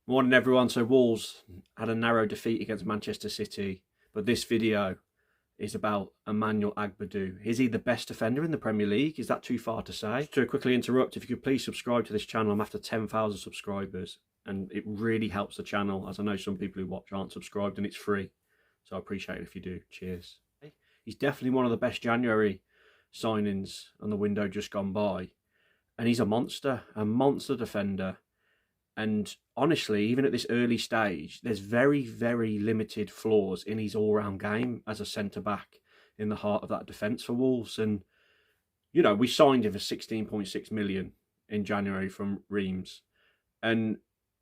Morning everyone. So Wolves had a narrow defeat against Manchester City, but this video is about Emmanuel Agbadou. Is he the best defender in the Premier League? Is that too far to say? To quickly interrupt, if you could please subscribe to this channel. I'm after 10,000 subscribers and it really helps the channel, as I know some people who watch aren't subscribed, and it's free. So I appreciate it if you do. Cheers. He's definitely one of the best January signings on the window just gone by. And he's a monster defender. And honestly, even at this early stage, there's very, very limited flaws in his all-round game as a centre-back in the heart of that defence for Wolves. And, you know, we signed him for 16.6 million in January from Reims. And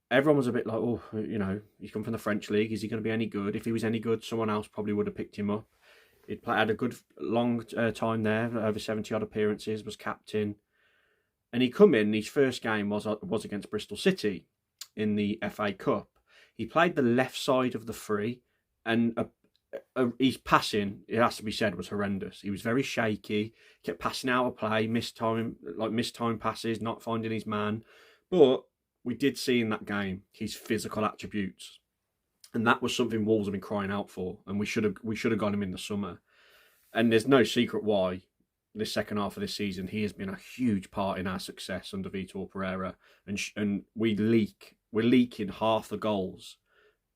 everyone was a bit like, oh, you know, he's come from the French league. Is he going to be any good? If he was any good, someone else probably would have picked him up. He'd had a good long time there, over 70-odd appearances, was captain. And he come in, his first game was against Bristol City in the FA Cup. He played the left side of the free, and his passing, it has to be said, was horrendous. He was very shaky, kept passing out of play, missed time passes, not finding his man. But we did see in that game his physical attributes, and that was something Wolves have been crying out for, and we should have got him in the summer. And there's no secret why. This second half of this season, he has been a huge part in our success under Vitor Pereira, and we're leaking half the goals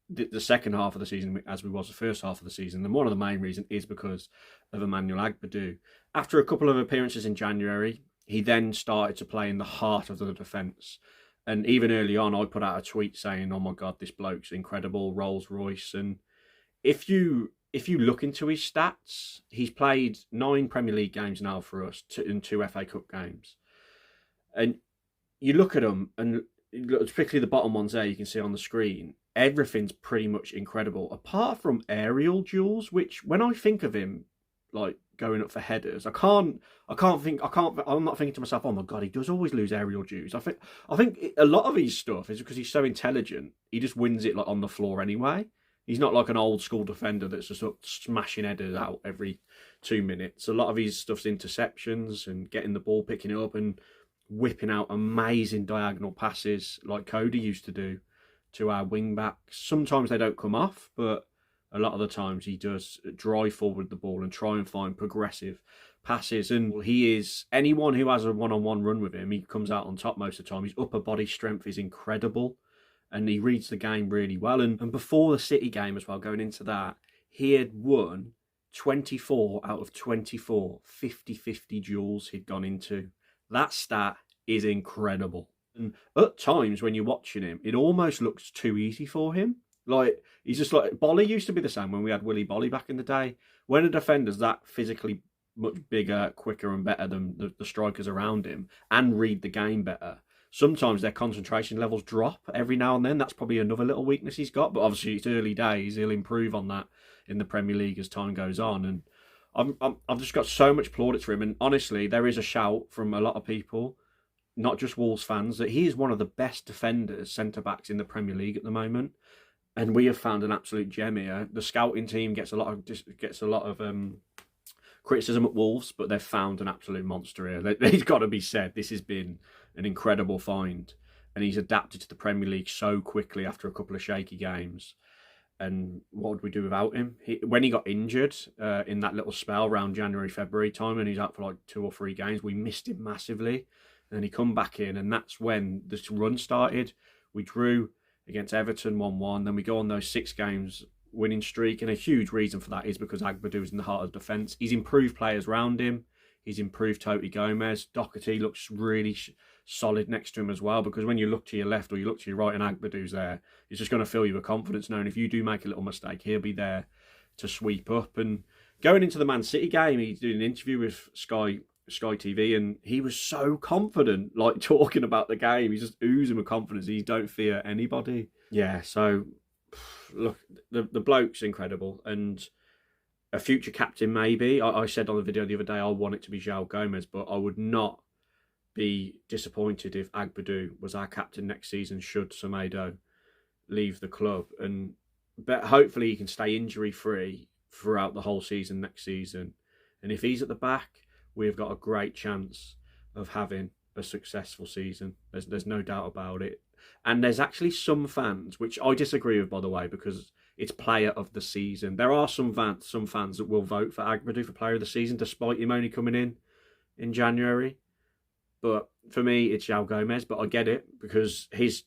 the second half of the season as we was the first half of the season. And one of the main reasons is because of Emmanuel Agbadou. After a couple of appearances in January, he then started to play in the heart of the defence. And even early on, I put out a tweet saying, "Oh my God, this bloke's incredible, Rolls Royce." And if you look into his stats, he's played 9 Premier League games now for us and 2 FA Cup games. And you look at them, and particularly the bottom ones there you can see on the screen, everything's pretty much incredible, apart from aerial duels, which when I think of him, like going up for headers, I'm not thinking to myself, oh my God, he does always lose aerial duels. I think a lot of his stuff is because he's so intelligent, he just wins it like on the floor anyway. He's not like an old school defender that's just smashing headers out every 2 minutes. A lot of his stuff's interceptions and getting the ball, picking it up and whipping out amazing diagonal passes like Cody used to do to our wing backs. Sometimes they don't come off, but a lot of the times he does drive forward the ball and try and find progressive passes. And he is, anyone who has a one-on-one run with him, he comes out on top most of the time. His upper body strength is incredible. And he reads the game really well. And before the City game as well, going into that, he had won 24 out of 24 50-50 duels he'd gone into. That stat is incredible. And at times when you're watching him, it almost looks too easy for him. Like, he's just like, Bolly used to be the same when we had Willy Bolly back in the day. When a defender's that physically much bigger, quicker and better than the strikers around him and read the game better, sometimes their concentration levels drop every now and then. That's probably another little weakness he's got. But obviously, it's early days. He'll improve on that in the Premier League as time goes on. And I've just got so much plaudits for him. And honestly, there is a shout from a lot of people, not just Wolves fans, that he is one of the best defenders, centre-backs in the Premier League at the moment. And we have found an absolute gem here. The scouting team gets a lot of criticism at Wolves, but they've found an absolute monster here. It's got to be said, this has been an incredible find, and he's adapted to the Premier League so quickly after a couple of shaky games. And what would we do without him? When he got injured in that little spell around January, February time, and he's out for like 2 or 3 games, we missed him massively. And then he come back in, and that's when this run started. We drew against Everton 1-1, then we go on those 6 games winning streak, and a huge reason for that is because Agbadou is in the heart of the defence. He's improved players around him. He's improved Toti Gomez. Doherty looks really solid next to him as well, because when you look to your left or you look to your right and Agbadou's there, it's just going to fill you with confidence knowing if you do make a little mistake, he'll be there to sweep up. And going into the Man City game, he did an interview with Sky TV, and he was so confident, like talking about the game. He's just oozing with confidence. He don't fear anybody. Yeah, so look, the bloke's incredible, and a future captain maybe. I said on the video the other day I want it to be João Gomez, but I would not be disappointed if Agbadou was our captain next season should Semedo leave the club. But hopefully he can stay injury free throughout the whole season next season. And if he's at the back, we've got a great chance of having a successful season. There's no doubt about it. And there's actually some fans, which I disagree with, by the way, because it's player of the season. There are some fans that will vote for Agbadou for player of the season, despite him only coming in January. But for me, it's João Gomez. But I get it, because his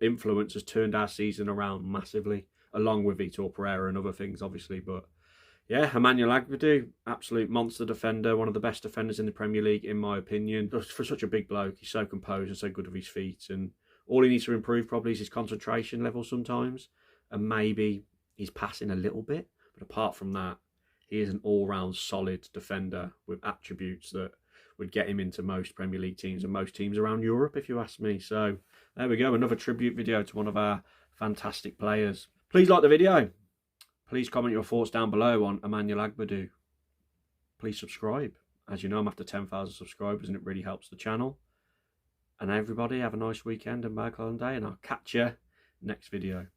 influence has turned our season around massively, along with Vitor Pereira and other things, obviously. But yeah, Emmanuel Agbadou, absolute monster defender, one of the best defenders in the Premier League, in my opinion. For such a big bloke, he's so composed and so good with his feet. And all he needs to improve probably is his concentration level sometimes, and maybe his passing a little bit. But apart from that, he is an all-round solid defender with attributes that would get him into most Premier League teams and most teams around Europe, if you ask me. So there we go, another tribute video to one of our fantastic players. Please like the video. Please comment your thoughts down below on Emmanuel Agbadou. Please subscribe. As you know, I'm after 10,000 subscribers and it really helps the channel. And everybody, have a nice weekend and bank holiday, and I'll catch you next video.